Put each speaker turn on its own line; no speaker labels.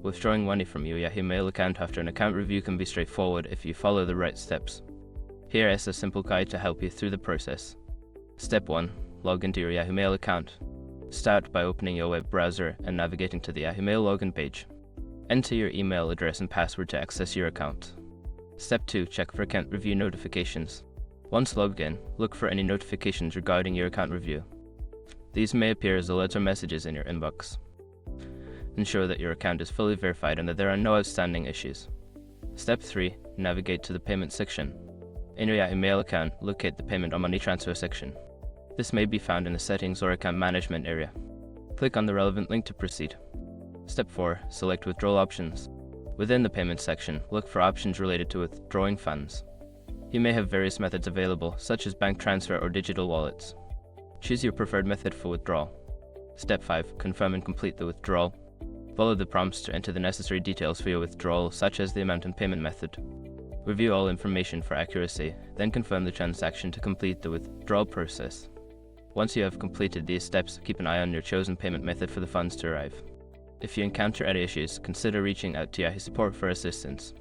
Withdrawing money from your Yahoo Mail account after an account review can be straightforward if you follow the right steps. Here is a simple guide to help you through the process. Step 1. Log into your Yahoo Mail account. Start by opening your web browser and navigating to the Yahoo Mail login page. Enter your email address and password to access your account. Step 2. Check for account review notifications. Once logged in, look for any notifications regarding your account review. These may appear as alerts or messages in your inbox. Ensure that your account is fully verified and that there are no outstanding issues. Step 3. Navigate to the payment section. In your Yahoo Mail account, locate the payment or money transfer section. This may be found in the settings or account management area. Click on the relevant link to proceed. Step 4. Select withdrawal options. Within the payment section, look for options related to withdrawing funds. You may have various methods available, such as bank transfer or digital wallets. Choose your preferred method for withdrawal. Step 5. Confirm and complete the withdrawal. Follow the prompts to enter the necessary details for your withdrawal, such as the amount and payment method. Review all information for accuracy, then confirm the transaction to complete the withdrawal process. Once you have completed these steps, keep an eye on your chosen payment method for the funds to arrive. If you encounter any issues, consider reaching out to Yahoo support for assistance.